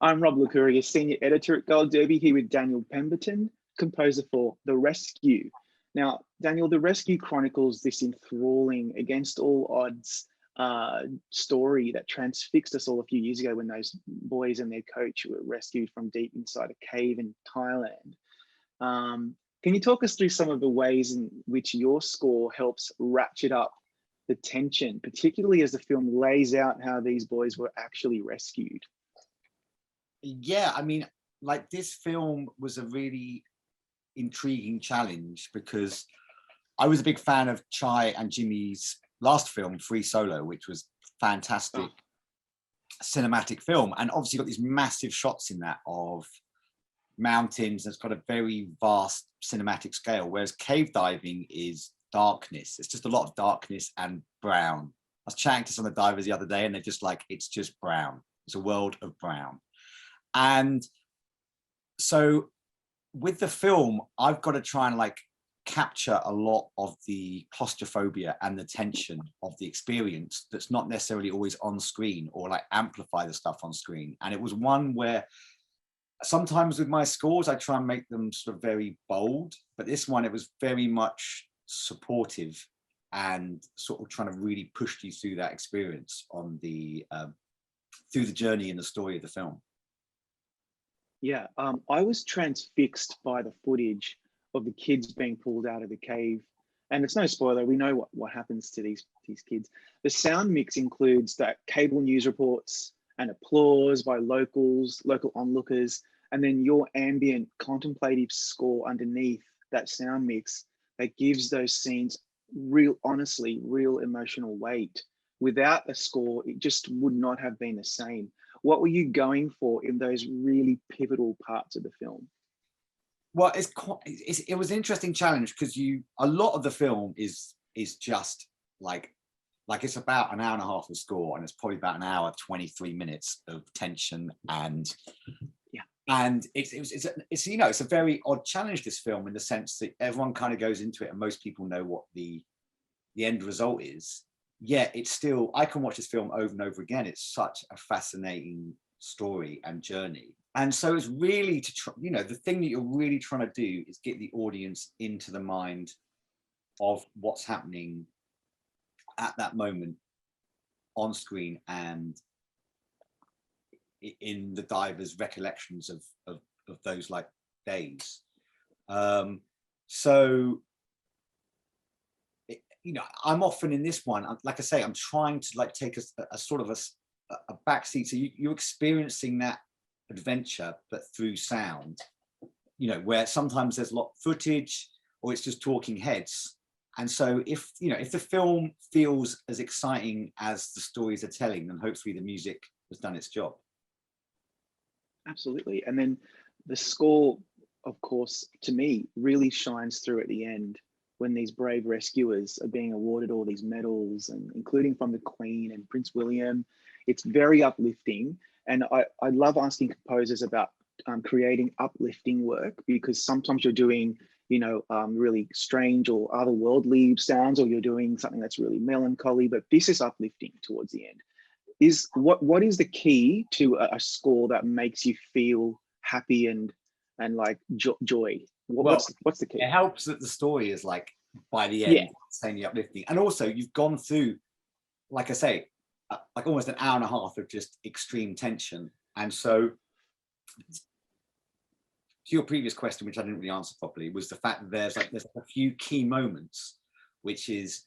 I'm Rob Licuria, Senior Editor at Gold Derby, here with Daniel Pemberton, composer for The Rescue. Now, Daniel, The Rescue chronicles this enthralling, against all odds story that transfixed us all a few years ago when those boys and their coach were rescued from deep inside a cave in Thailand. Can you talk us through some of the ways in which your score helps ratchet up the tension, particularly as the film lays out how these boys were actually rescued? Yeah, I mean, like, this film was a really intriguing challenge because I was a big fan of Chai and Jimmy's last film, Free Solo, which was fantastic cinematic film, and obviously got these massive shots in that of mountains. It's got a very vast cinematic scale, whereas cave diving is darkness. It's just a lot of darkness and brown. I was chatting to some of the divers the other day and they're just like, it's just brown. It's a world of brown. And so with the film, I've got to try and like capture a lot of the claustrophobia and the tension of the experience that's not necessarily always on screen, or like amplify the stuff on screen. And it was one where sometimes with my scores, I try and make them sort of very bold, but this one, it was very much supportive and sort of trying to really push you through that experience on the through the journey and the story of the film. Yeah, I was transfixed by the footage of the kids being pulled out of the cave. And it's no spoiler, we know what happens to these kids. The sound mix includes that cable news reports and applause by local onlookers, and then your ambient contemplative score underneath that sound mix that gives those scenes real emotional weight. Without a score, it just would not have been the same. What were you going for in those really pivotal parts of the film? Well, it was an interesting challenge because a lot of the film is just like it's about an hour and a half of score, and it's probably about an hour 23 minutes of tension, and it's you know, it's a very odd challenge, this film, in the sense that everyone kind of goes into it and most people know what the end result is. Yeah, it's still, I can watch this film over and over again. It's such a fascinating story and journey. And so it's really to try, you know, the thing that you're really trying to do is get the audience into the mind of what's happening at that moment on screen and in the divers' recollections of those like days. So you know, I'm often in this one, like I say, I'm trying to like take a sort of a backseat. So you're experiencing that adventure, but through sound, you know, where sometimes there's a lot of footage or it's just talking heads. And so if the film feels as exciting as the stories are telling, then hopefully the music has done its job. Absolutely. And then the score, of course, to me, really shines through at the end, when these brave rescuers are being awarded all these medals, and including from the Queen and Prince William. It's very uplifting. And I love asking composers about creating uplifting work, because sometimes you're doing, you know, really strange or otherworldly sounds, or you're doing something that's really melancholy, but this is uplifting towards the end. What is the key to a score that makes you feel happy and like joy? What's the key? It helps that the story is like, by the end, insanely uplifting, and also you've gone through, like I say, like almost an hour and a half of just extreme tension. And so, to your previous question, which I didn't really answer properly, was the fact that there's a few key moments, which is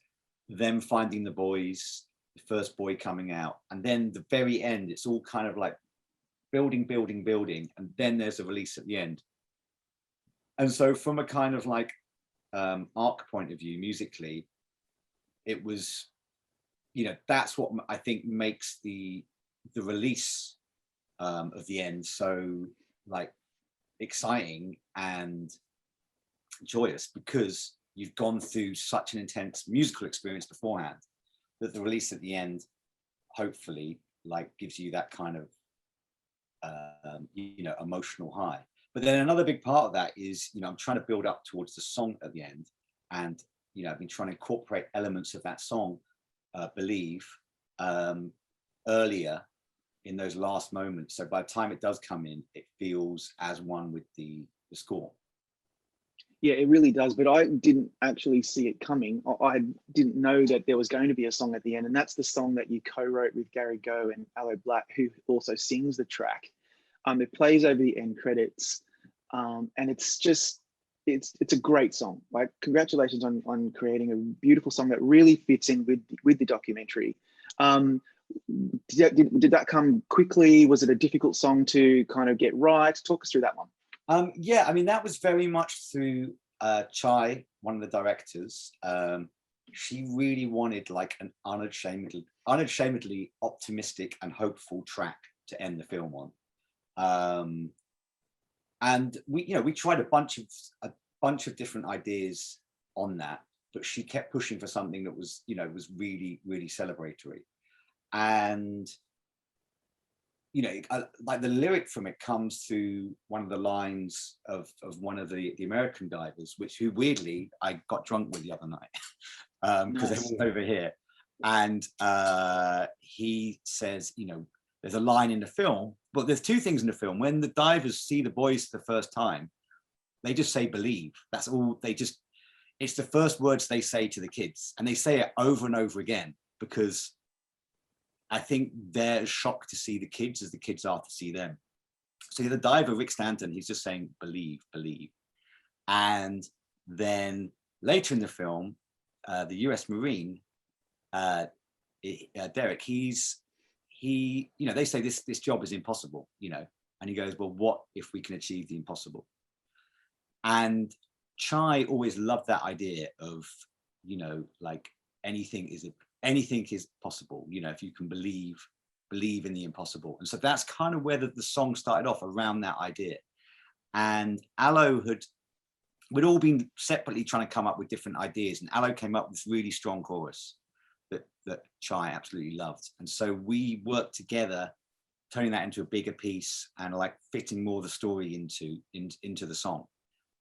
them finding the boys, the first boy coming out, and then the very end. It's all kind of like building, and then there's a release at the end. And so from a kind of like arc point of view, musically, it was, you know, that's what I think makes the release of the end so like exciting and joyous, because you've gone through such an intense musical experience beforehand, that the release at the end hopefully like gives you that kind of you know, emotional high. But then another big part of that is, you know, I'm trying to build up towards the song at the end. And, you know, I've been trying to incorporate elements of that song, Believe, earlier in those last moments. So by the time it does come in, it feels as one with the score. Yeah, it really does. But I didn't actually see it coming. I didn't know that there was going to be a song at the end. And that's the song that you co-wrote with Gary Go and Aloe Black, who also sings the track. It plays over the end credits. And it's just, it's a great song. Like, congratulations on creating a beautiful song that really fits in with the documentary. Did that come quickly? Was it a difficult song to kind of get right? Talk us through that one. Yeah, I mean, that was very much through Chai, one of the directors. She really wanted like an unashamedly optimistic and hopeful track to end the film on. And we tried a bunch of different ideas on that, but she kept pushing for something that was, was really, really celebratory. And like the lyric from it comes through one of the lines of one of the American divers, who weirdly I got drunk with the other night because Nice. they were over here, and he says, there's a line in the film, but there's two things in the film. When the divers see the boys for the first time, they just say believe. That's all. It's the first words they say to the kids, and they say it over and over again because I think they're as shocked to see the kids as the kids are to see them. So the diver, Rick Stanton, he's just saying, believe, believe. And then later in the film, the US Marine, Derek, they say this job is impossible, and he goes, well, what if we can achieve the impossible? And Chai always loved that idea of, like anything is possible, if you can believe in the impossible. And so that's kind of where the song started off, around that idea. And Aloe we'd all been separately trying to come up with different ideas, and Aloe came up with this really strong chorus that Chai absolutely loved. And so we worked together, turning that into a bigger piece and like fitting more of the story into the song.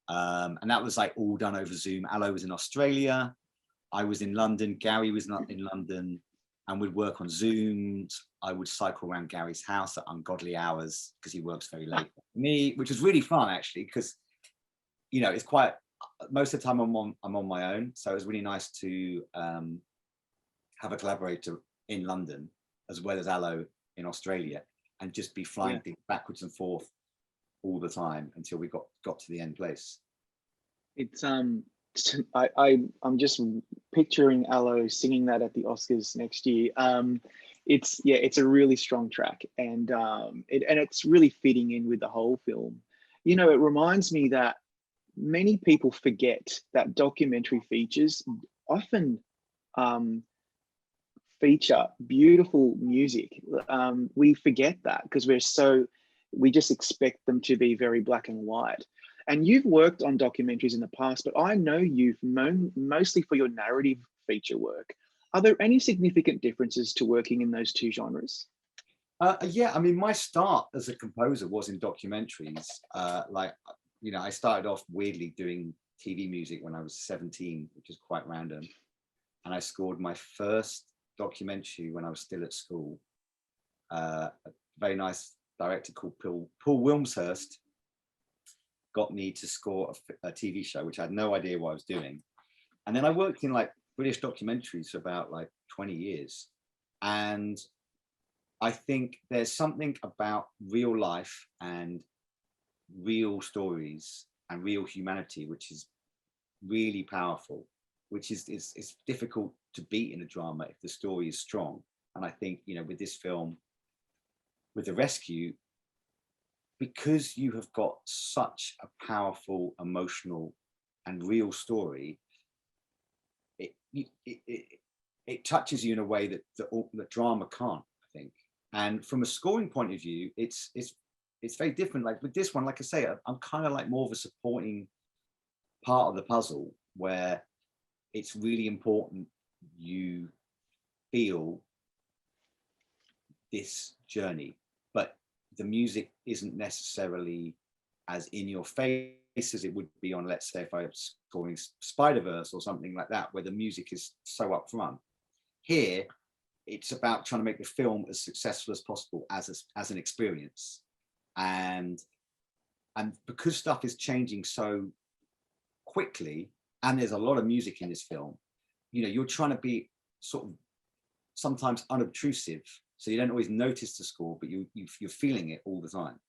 And that was like all done over Zoom. Aloe was in Australia, I was in London, Gary was not in London, and we'd work on Zooms. I would cycle around Gary's house at ungodly hours because he works very late. Me, which was really fun actually, because it's quite, most of the time I'm on my own, so it was really nice to have a collaborator in London as well as Aloe in Australia, and just be flying things backwards and forth all the time until we got to the end place. It's I'm just picturing Aloe singing that at the Oscars next year. It's a really strong track, and it's really fitting in with the whole film. It reminds me that many people forget that documentary features often feature beautiful music. We forget that because we just expect them to be very black and white. And you've worked on documentaries in the past, but I know you've mostly for your narrative feature work. Are there any significant differences to working in those two genres? Yeah, I mean, my start as a composer was in documentaries. I started off weirdly doing TV music when I was 17, which is quite random. And I scored my first documentary when I was still at school. A very nice director called Paul Wilmshurst got me to score a TV show, which I had no idea what I was doing. And then I worked in like British documentaries for about like 20 years. And I think there's something about real life and real stories and real humanity, which is really powerful, which is difficult to beat in a drama if the story is strong. And I think, with this film, with The Rescue, because you have got such a powerful, emotional and real story, it touches you in a way that drama can't, I think. And from a scoring point of view, it's very different. Like with this one, like I say, I'm kind of like more of a supporting part of the puzzle, where it's really important you feel this journey, but the music isn't necessarily as in your face as it would be on, let's say, if I was scoring Spider-Verse or something like that, where the music is so upfront. Here, it's about trying to make the film as successful as possible as an experience. And because stuff is changing so quickly, and there's a lot of music in this film, you know, you're trying to be sort of sometimes unobtrusive, so you don't always notice the score, but you're feeling it all the time.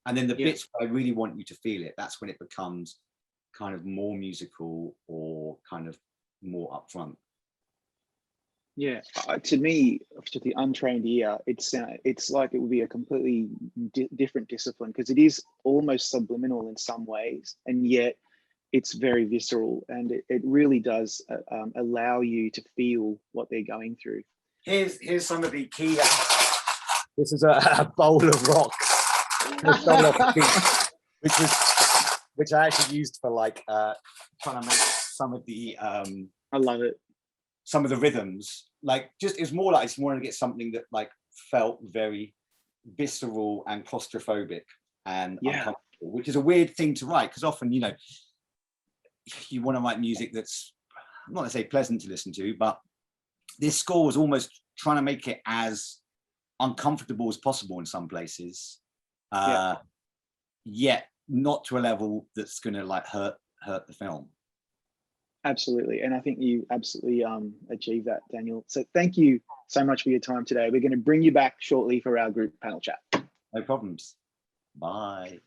And then the bits where I really want you to feel it, that's when it becomes kind of more musical or kind of more upfront. Yeah, to me, to the untrained ear, it's like it would be a completely different discipline, because it is almost subliminal in some ways, and yet it's very visceral, and it really does allow you to feel what they're going through. Here's some of the key. This is a bowl of rocks, which I actually used for like trying to make some of the. I love it. Some of the rhythms, like it's more like I just wanted to get something that like felt very visceral and claustrophobic and uncomfortable, which is a weird thing to write, because often, you know, you want to write music that's not to say pleasant to listen to, but this score was almost trying to make it as uncomfortable as possible in some places, yet not to a level that's going to like hurt the film. Absolutely. And I think you absolutely achieved that, Daniel. So thank you so much for your time today. We're going to bring you back shortly for our group panel chat. No problems. Bye.